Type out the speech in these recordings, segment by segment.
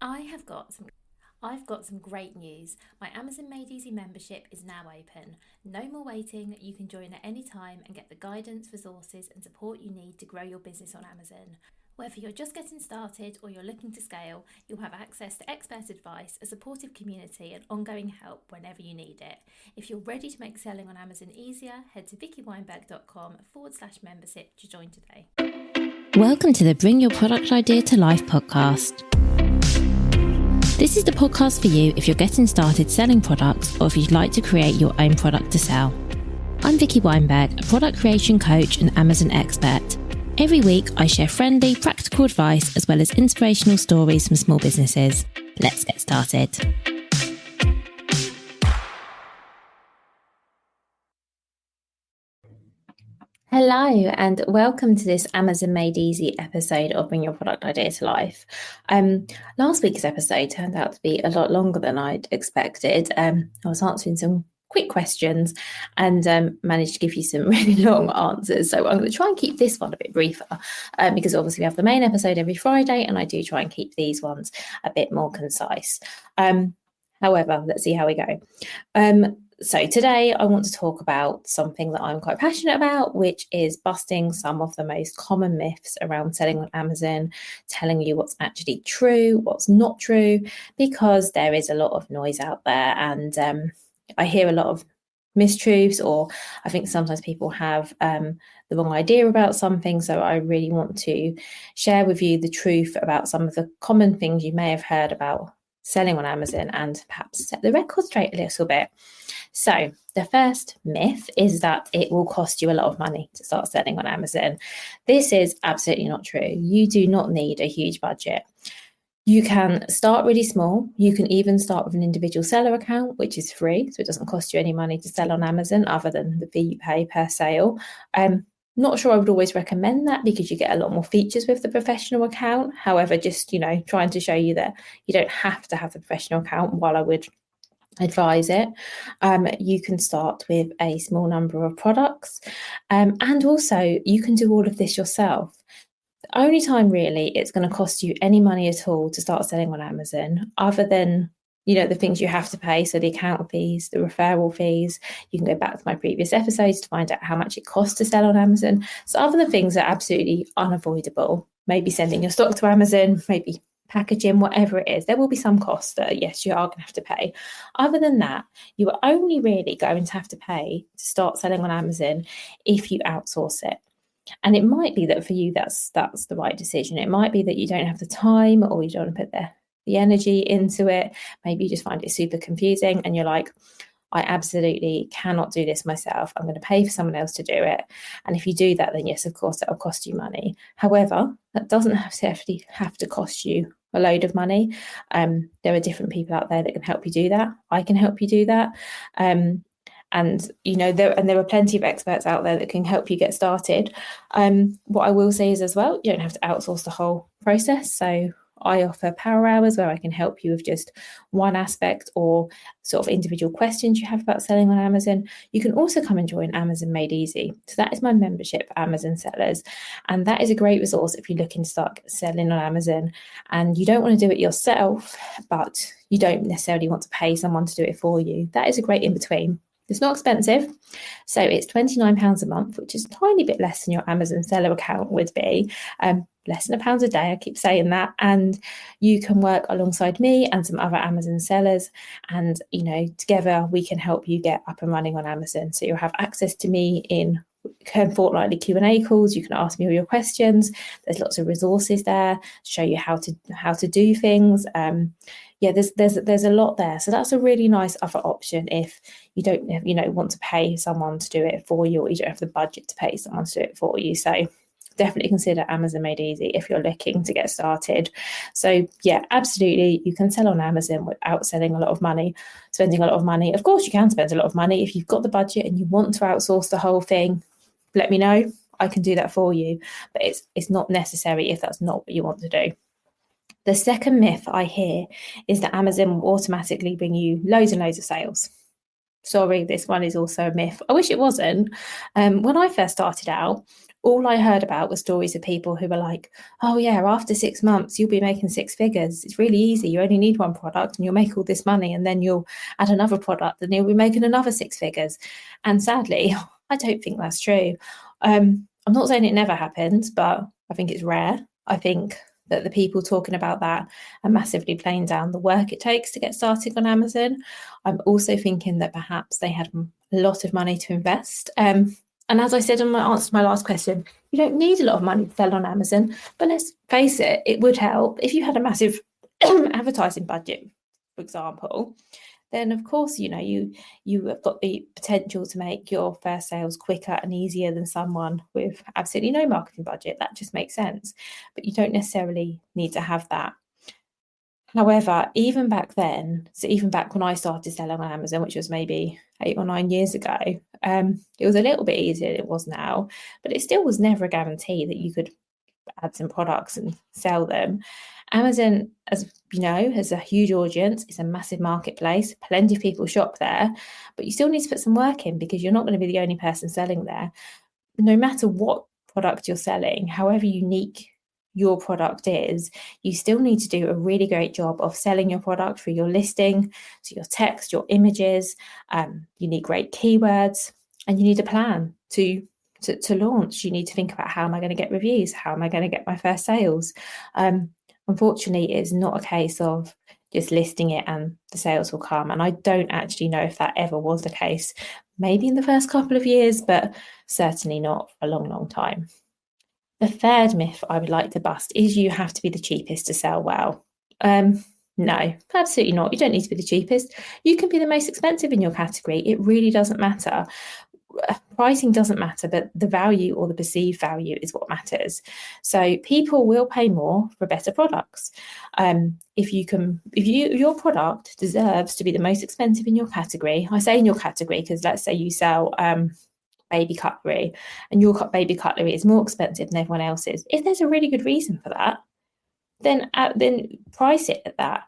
I've got some great news. My Amazon Made Easy membership is now open. No more waiting. You can join at any time and get the guidance, resources, and support you need to grow your business on Amazon. Whether you're just getting started or you're looking to scale, you'll have access to expert advice, a supportive community, and ongoing help whenever you need it. If you're ready to make selling on Amazon easier, head to vickyweinberg.com/membership to join today. Welcome to the Bring Your Product Idea to Life podcast. This is the podcast for you if you're getting started selling products or if you'd like to create your own product to sell. I'm Vicky Weinberg, a product creation coach and Amazon expert. Every week, I share friendly, practical advice as well as inspirational stories from small businesses. Let's get started. Hello and welcome to this Amazon Made Easy episode of Bring Your Product Idea to Life. Last week's episode turned out to be a lot longer than I'd expected. I was answering some quick questions and managed to give you some really long answers. So I'm going to try and keep this one a bit briefer because obviously we have the main episode every Friday and I do try and keep these ones a bit more concise. However, let's see how we go. So today I want to talk about something that I'm quite passionate about, which is busting some of the most common myths around selling on Amazon, telling you what's actually true, what's not true, because there is a lot of noise out there and I hear a lot of mistruths, or I think sometimes people have the wrong idea about something. So I really want to share with you the truth about some of the common things you may have heard about selling on Amazon and perhaps set the record straight a little bit. So the first myth is that it will cost you a lot of money to start selling on Amazon. This is absolutely not true. You do not need a huge budget. You can start really small. You can even start with an individual seller account, which is free. So it doesn't cost you any money to sell on Amazon other than the fee you pay per sale. Not sure I would always recommend that because you get a lot more features with the professional account. However, just, trying to show you that you don't have to have the professional account while I would advise it. You can start with a small number of products. And also you can do all of this yourself. The only time really it's going to cost you any money at all to start selling on Amazon, other than the things you have to pay, so the account fees, the referral fees. You can go back to my previous episodes to find out how much it costs to sell on Amazon. So other than things that are absolutely unavoidable, maybe sending your stock to Amazon, maybe packaging, whatever it is, there will be some costs that, yes, you are going to have to pay. Other than that, you are only really going to have to pay to start selling on Amazon if you outsource it. And it might be that for you, that's the right decision. It might be that you don't have the time or you don't want to put the energy into it. Maybe you just find it super confusing and you're like, I absolutely cannot do this myself. I'm going to pay for someone else to do it. And if you do that, then yes, of course, that'll cost you money. However, that doesn't have to cost you a load of money. There are different people out there that can help you do that. I can help you do that. And there are plenty of experts out there that can help you get started. What I will say is as well, you don't have to outsource the whole process. So I offer power hours where I can help you with just one aspect or sort of individual questions you have about selling on Amazon. You can also come and join Amazon Made Easy. So that is my membership for Amazon sellers. And that is a great resource if you're looking to start selling on Amazon and you don't want to do it yourself, but you don't necessarily want to pay someone to do it for you. That is a great in-between. It's not expensive. So it's £29 a month, which is a tiny bit less than your Amazon seller account would be. Less than £1 a day, I keep saying that. And you can work alongside me and some other Amazon sellers. And, together we can help you get up and running on Amazon. So you'll have access to me in fortnightly Q&A calls. You can ask me all your questions. There's lots of resources there to show you how to do things. There's a lot there. So that's a really nice other option if you don't want to pay someone to do it for you, or you don't have the budget to pay someone to do it for you. So definitely consider Amazon Made Easy if you're looking to get started. So yeah, absolutely, you can sell on Amazon without spending a lot of money. Of course, you can spend a lot of money if you've got the budget and you want to outsource the whole thing. Let me know. I can do that for you, but it's not necessary if that's not what you want to do. The second myth I hear is that Amazon will automatically bring you loads and loads of sales. Sorry, this one is also a myth. I wish it wasn't. When I first started out, all I heard about were stories of people who were like, oh yeah, after 6 months, you'll be making 6 figures. It's really easy. You only need one product and you'll make all this money, and then you'll add another product and you'll be making another 6 figures. And sadly, I don't think that's true. I'm not saying it never happens, but I think it's rare. I think that the people talking about that are massively playing down the work it takes to get started on Amazon. I'm also thinking that perhaps they had a lot of money to invest. And as I said in my answer to my last question, you don't need a lot of money to sell on Amazon, but let's face it, it would help if you had a massive advertising budget, for example. Then of course, you have got the potential to make your first sales quicker and easier than someone with absolutely no marketing budget. That just makes sense. But you don't necessarily need to have that. However, even back then, so even back when I started selling on Amazon, which was maybe 8 or 9 years ago, it was a little bit easier than it was now, but it still was never a guarantee that you could add some products and sell them. Amazon, as you know, has a huge audience. It's a massive marketplace. Plenty of people shop there, but you still need to put some work in because you're not going to be the only person selling there. No matter what product you're selling, however unique your product is, you still need to do a really great job of selling your product through your listing, so your text, your images. You need great keywords, and you need a plan to launch. You need to think about, how am I going to get reviews? How am I going to get my first sales? Unfortunately, it's not a case of just listing it and the sales will come. And I don't actually know if that ever was the case. Maybe in the first couple of years, but certainly not for a long, long time. The third myth I would like to bust is you have to be the cheapest to sell well. No, absolutely not. You don't need to be the cheapest. You can be the most expensive in your category. It really doesn't matter. Pricing doesn't matter, but the value or the perceived value is what matters. So people will pay more for better products. If your product deserves to be the most expensive in your category, I say in your category because let's say you sell baby cutlery and your baby cutlery is more expensive than everyone else's. If there's a really good reason for that, then price it at that.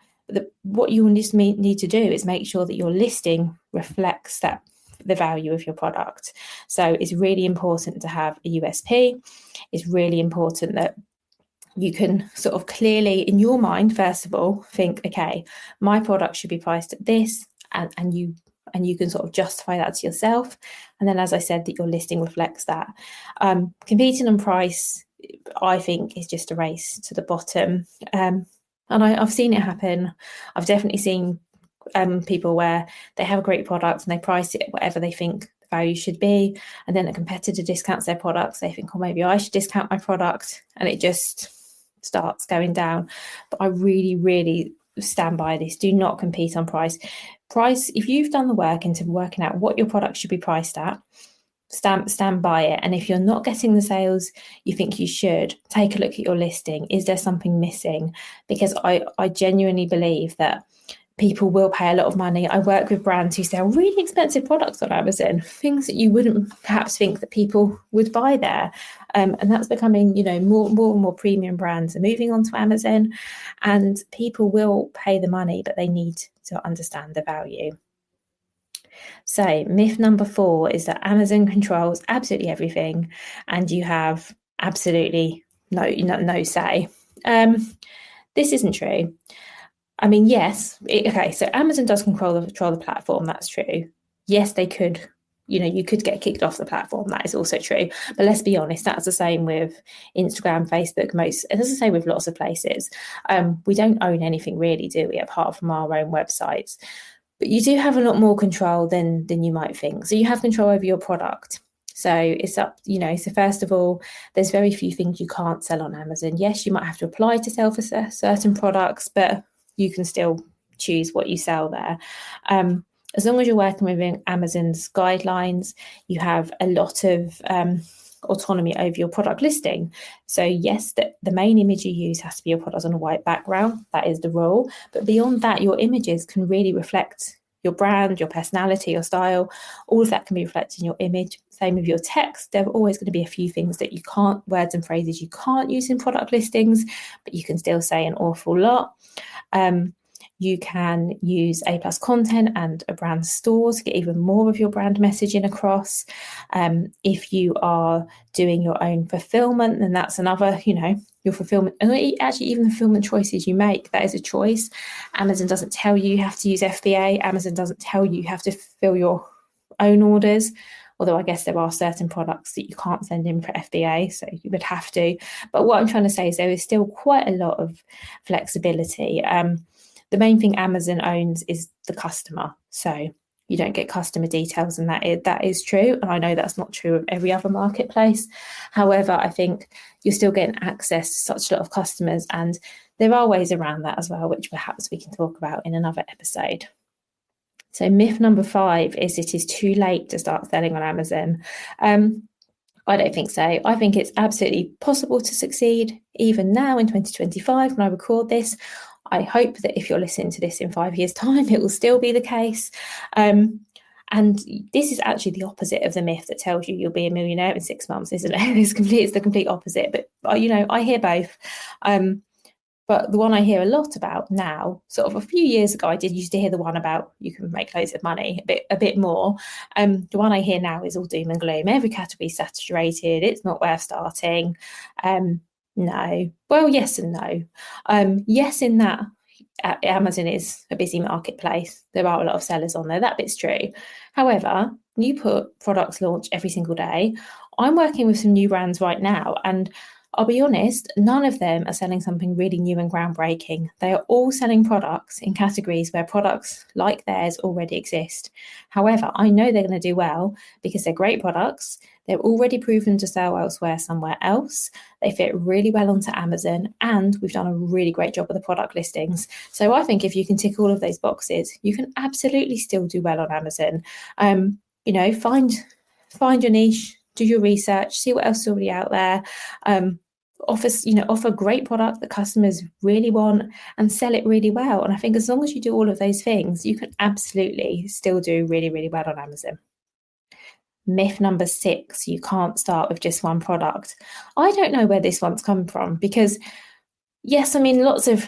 What you just need to do is make sure that your listing reflects the value of your product. So it's really important to have a USP. It's really important that you can sort of clearly, in your mind, first of all, think, okay, my product should be priced at this, and you can sort of justify that to yourself. And then, as I said, that your listing reflects that. Competing on price, I think, is just a race to the bottom. And I've seen it happen. I've definitely seen people where they have a great product and they price it whatever they think the value should be, and then a competitor discounts their products. They think, oh, maybe I should discount my product, and it just starts going down. But I really, really stand by this. Do not compete on price. If you've done the work into working out what your product should be priced at, stand by it. And if you're not getting the sales you think you should, take a look at your listing. Is there something missing? Because I genuinely believe that people will pay a lot of money. I work with brands who sell really expensive products on Amazon, things that you wouldn't perhaps think that people would buy there. And that's becoming, more and more premium brands are moving onto Amazon, and people will pay the money, but they need to understand the value. So myth number 4 is that Amazon controls absolutely everything and you have absolutely no say. This isn't true. I mean, yes. So Amazon does control the platform. That's true. Yes, they could. You could get kicked off the platform. That is also true. But let's be honest, that's the same with Instagram, Facebook, and it's the same with lots of places. We don't own anything really, do we, apart from our own websites? But you do have a lot more control than you might think. So you have control over your product. So it's up, so first of all, there's very few things you can't sell on Amazon. Yes, you might have to apply to sell for certain products, but you can still choose what you sell there. As long as you're working within Amazon's guidelines, you have a lot of autonomy over your product listing. So yes, the main image you use has to be your product on a white background. That is the rule. But beyond that, your images can really reflect your brand, your personality, your style. All of that can be reflected in your image. Same with your text. There are always going to be a few things that you can't, words and phrases you can't use in product listings, but you can still say an awful lot. You can use A+ content and a brand store to get even more of your brand messaging across. If you are doing your own fulfillment, then that's another, your fulfillment, and actually even the fulfillment choices you make, that is a choice. Amazon doesn't tell you have to use FBA. Amazon doesn't tell you have to fill your own orders, although I guess there are certain products that you can't send in for FBA, so you would have to. But what I'm trying to say is there is still quite a lot of flexibility. The main thing Amazon owns is the customer, so you don't get customer details, and that is true. And I know that's not true of every other marketplace. However, I think you're still getting access to such a lot of customers, and there are ways around that as well, which perhaps we can talk about in another episode. So myth number 5 is it is too late to start selling on Amazon. I don't think so. I think it's absolutely possible to succeed even now in 2025 when I record this. I hope that if you're listening to this in 5 years' time, it will still be the case. And this is actually the opposite of the myth that tells you you'll be a millionaire in 6 months, isn't it? It's the complete opposite. But, I hear both. But the one I hear a lot about now, sort of a few years ago, I did used to hear the one about you can make loads of money, a bit more. The one I hear now is all doom and gloom. Every category is saturated. It's not worth starting. No. Well, yes and no. Yes, in that Amazon is a busy marketplace. There are a lot of sellers on there. That bit's true. However, you put products launch every single day. I'm working with some new brands right now, and I'll be honest, none of them are selling something really new and groundbreaking. They are all selling products in categories where products like theirs already exist. However, I know they're going to do well because they're great products. They're already proven to sell elsewhere somewhere else. They fit really well onto Amazon, and we've done a really great job with the product listings. So I think if you can tick all of those boxes, you can absolutely still do well on Amazon. Find your niche, do your research, see what else is already out there. Offer great product that customers really want and sell it really well. And I think as long as you do all of those things, you can absolutely still do really, really well on Amazon. Myth number 6, you can't start with just one product. I don't know where this one's come from because, yes, I mean, lots of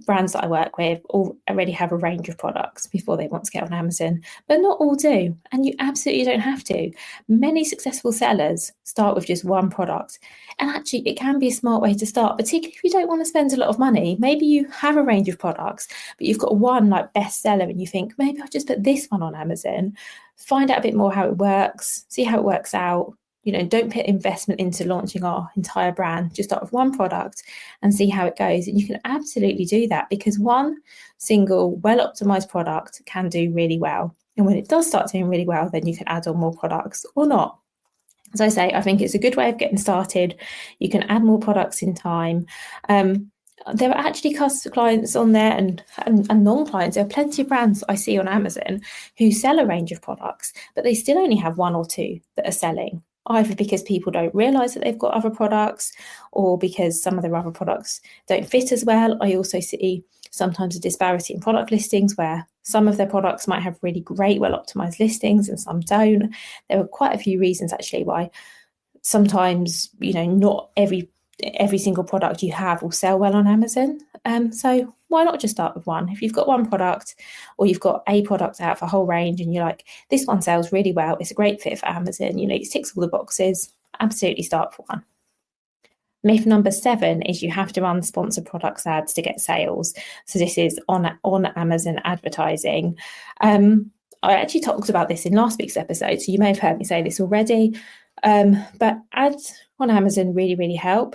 brands that I work with already have a range of products before they want to get on Amazon, but not all do. And you absolutely don't have to. Many successful sellers start with just one product. And actually, it can be a smart way to start, particularly if you don't want to spend a lot of money. Maybe you have a range of products, but you've got one like bestseller and you think, maybe I'll just put this one on Amazon, find out a bit more how it works, see how it works out. Don't put investment into launching our entire brand. Just start with one product and see how it goes. And you can absolutely do that because one single well-optimized product can do really well. And when it does start doing really well, then you can add on more products or not. As I say, I think it's a good way of getting started. You can add more products in time. There are actually clients on there and non-clients. There are plenty of brands I see on Amazon who sell a range of products, but they still only have one or two that are selling. Either because people don't realise that they've got other products or because some of their other products don't fit as well. I also see sometimes a disparity in product listings where some of their products might have really great, well-optimised listings and some don't. There are quite a few reasons actually why sometimes, not every single product you have will sell well on Amazon. So why not just start with one? If you've got one product or you've got a product out for a whole range and you're like, this one sells really well, it's a great fit for Amazon, it ticks all the boxes, absolutely start for one. Myth number 7 is you have to run sponsored products ads to get sales. So this is on Amazon advertising. I actually talked about this in last week's episode, so you may have heard me say this already. But ads on Amazon really, really help.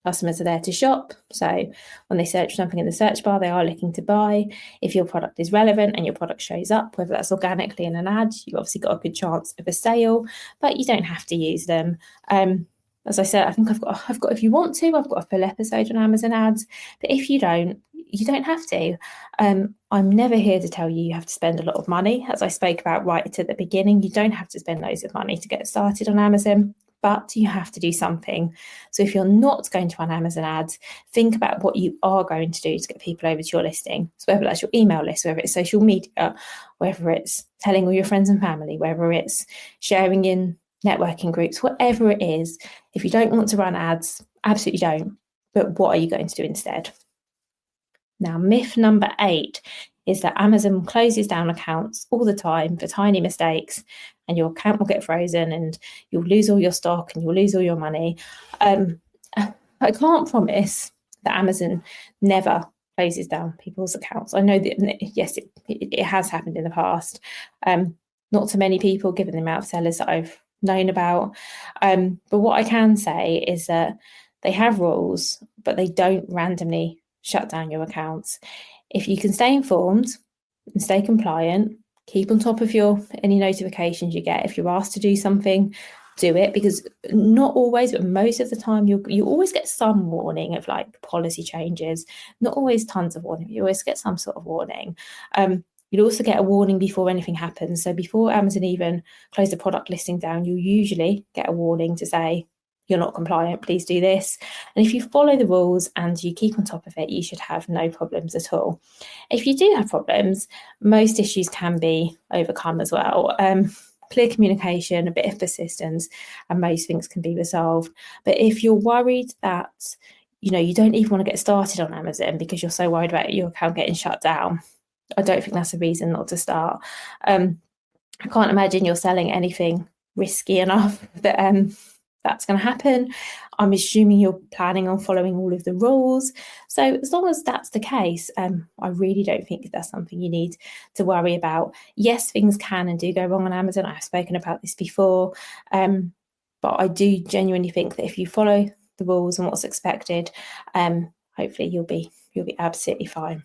Customers are there to shop. So when they search something in the search bar, they are looking to buy. If your product is relevant and your product shows up, whether that's organically in an ad, you've obviously got a good chance of a sale, but you don't have to use them. As I said, I think I've got, if you want to, I've got a full episode on Amazon ads, but if you don't have to. I'm never here to tell you have to spend a lot of money. As I spoke about right at the beginning, you don't have to spend loads of money to get started on Amazon, but you have to do something. So if you're not going to run Amazon ads, think about what you are going to do to get people over to your listing. So whether that's your email list, whether it's social media, whether it's telling all your friends and family, whether it's sharing in networking groups, whatever it is, if you don't want to run ads, absolutely don't. But what are you going to do instead? Now, myth number 8 is that Amazon closes down accounts all the time for tiny mistakes, and your account will get frozen and you'll lose all your stock and you'll lose all your money. I can't promise that Amazon never closes down people's accounts. I know that, yes, it has happened in the past. Not to many people, given the amount of sellers that I've known about. But what I can say is that they have rules, but they don't randomly shut down your accounts. If you can stay informed and stay compliant, keep on top of any notifications you get. If you're asked to do something, do it, because not always, but most of the time you always get some warning of like policy changes. Not always tons of warning, you always get some sort of warning. You'll also get a warning before anything happens. So before Amazon even close the product listing down, you'll usually get a warning to say, you're not compliant, please do this. And if you follow the rules and you keep on top of it, you should have no problems at all. If you do have problems, most issues can be overcome as well. Clear communication, a bit of persistence, and most things can be resolved. But if you're worried that, you don't even want to get started on Amazon because you're so worried about your account getting shut down, I don't think that's a reason not to start. I can't imagine you're selling anything risky enough that that's going to happen. I'm assuming you're planning on following all of the rules. So as long as that's the case, I really don't think that's something you need to worry about. Yes, things can and do go wrong on Amazon. I've spoken about this before. But I do genuinely think that if you follow the rules and what's expected, hopefully you'll be absolutely fine.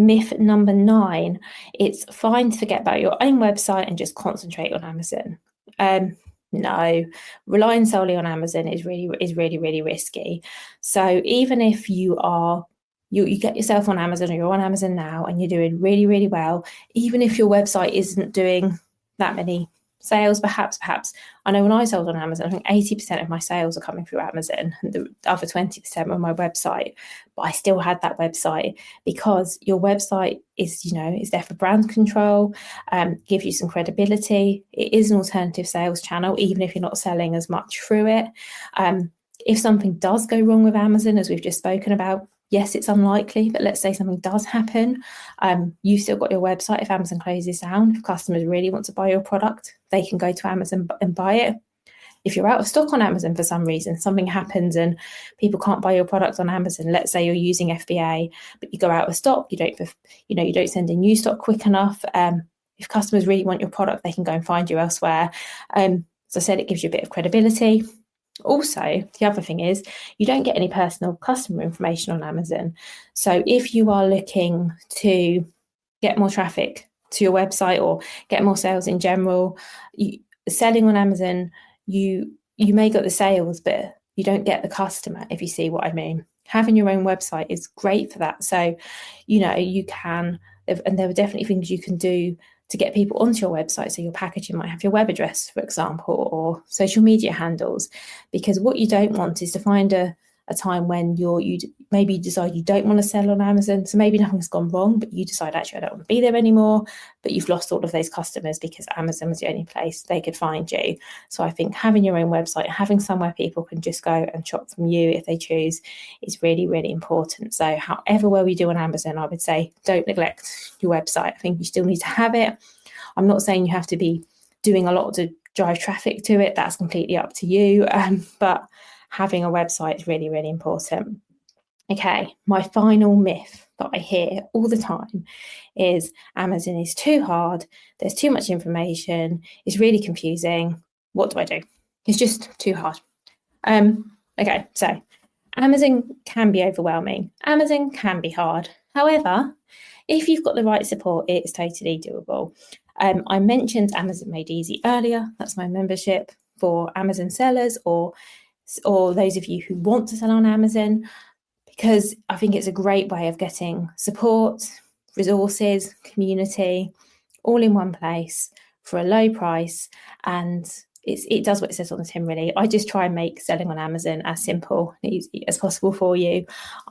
Myth number 9, it's fine to forget about your own website and just concentrate on Amazon. No, relying solely on Amazon is really risky. So even if you get yourself on Amazon, or you're on Amazon now and you're doing really well, even if your website isn't doing that many sales, perhaps I know when I sold on Amazon, I think 80% of my sales are coming through Amazon and the other 20% on my website, but I still had that website because your website is there for brand control, give you some credibility. It is an alternative sales channel, even if you're not selling as much through it. If something does go wrong with Amazon, as we've just spoken about, yes, it's unlikely, but let's say something does happen. You've still got your website. If Amazon closes down, if customers really want to buy your product, they can go to Amazon and buy it. If you're out of stock on Amazon for some reason, something happens and people can't buy your product on Amazon, let's say you're using FBA, but you go out of stock, you don't send in new stock quick enough. If customers really want your product, they can go and find you elsewhere. As I said, it gives you a bit of credibility. Also, the other thing is you don't get any personal customer information on Amazon. So if you are looking to get more traffic to your website or get more sales in general, selling on Amazon, you may get the sales, but you don't get the customer, if you see what I mean. Having your own website is great for that. So, you can, and there are definitely things you can do to get people onto your website. So your packaging might have your web address, for example, or social media handles, because what you don't want is to find a time when you maybe decide you don't want to sell on Amazon. So maybe nothing's gone wrong, but you decide, actually, I don't want to be there anymore, but you've lost all of those customers because Amazon was the only place they could find you. So I think having your own website, having somewhere people can just go and shop from you if they choose, is really important. So however well you do on Amazon, I would say don't neglect your website. I think you still need to have it. I'm not saying you have to be doing a lot to drive traffic to it. That's completely up to you. But having a website is really important. Okay, my final myth that I hear all the time is Amazon is too hard. There's too much information. It's really confusing. What do I do? It's just too hard. Okay, so Amazon can be overwhelming. Amazon can be hard. However, if you've got the right support, it's totally doable. I mentioned Amazon Made Easy earlier. That's my membership for Amazon sellers or those of you who want to sell on Amazon, because I think it's a great way of getting support, resources, community, all in one place for a low price. And it does what it says on the tin, really. I just try and make selling on Amazon as simple and easy as possible for you.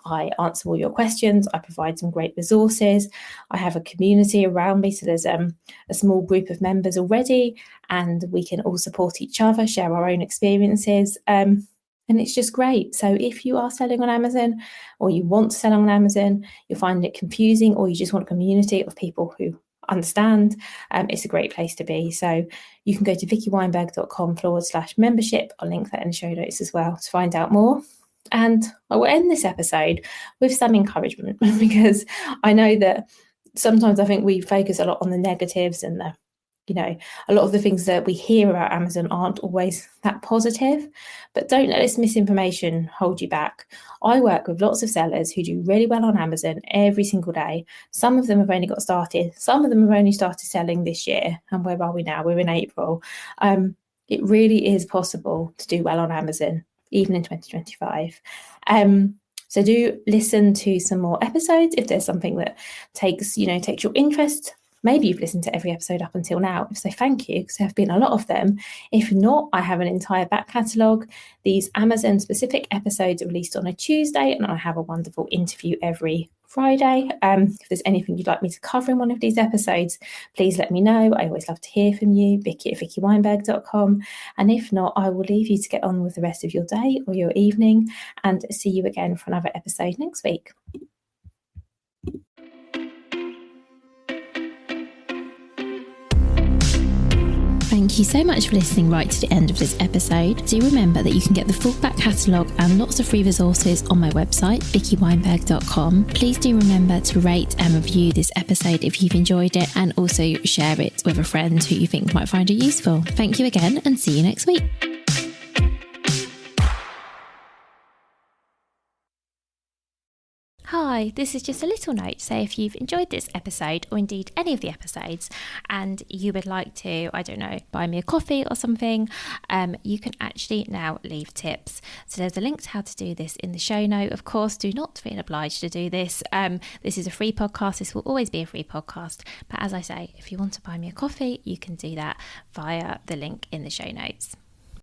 I answer all your questions. I provide some great resources. I have a community around me. So there's a small group of members already, and we can all support each other, share our own experiences. And it's just great. So if you are selling on Amazon, or you want to sell on Amazon, you're finding it confusing, or you just want a community of people who understand, it's a great place to be. So you can go to vickyweinberg.com/membership. I'll link that in the show notes as well to find out more. And I will end this episode with some encouragement, because I know that sometimes I think we focus a lot on the negatives and a lot of the things that we hear about Amazon aren't always that positive, but don't let this misinformation hold you back. I work with lots of sellers who do really well on Amazon every single day. Some of them have only got started. Some of them have only started selling this year. And where are we now? We're in April. It really is possible to do well on Amazon, even in 2025. So do listen to some more episodes if there's something that takes your interest. Maybe you've listened to every episode up until now. So thank you, because there have been a lot of them. If not, I have an entire back catalogue. These Amazon specific episodes are released on a Tuesday, and I have a wonderful interview every Friday. If there's anything you'd like me to cover in one of these episodes, please let me know. I always love to hear from you, vicky@vickyweinberg.com. And if not, I will leave you to get on with the rest of your day or your evening, and see you again for another episode next week. Thank you so much for listening right to the end of this episode. Do remember that you can get the full back catalogue and lots of free resources on my website, vickyweinberg.com. Please do remember to rate and review this episode if you've enjoyed it, and also share it with a friend who you think might find it useful. Thank you again, and see you next week. Hi, this is just a little note to say if you've enjoyed this episode, or indeed any of the episodes, and you would like to, buy me a coffee or something, you can actually now leave tips. So there's a link to how to do this in the show note. Of course, do not feel obliged to do this. This is a free podcast. This will always be a free podcast. But as I say, if you want to buy me a coffee, you can do that via the link in the show notes.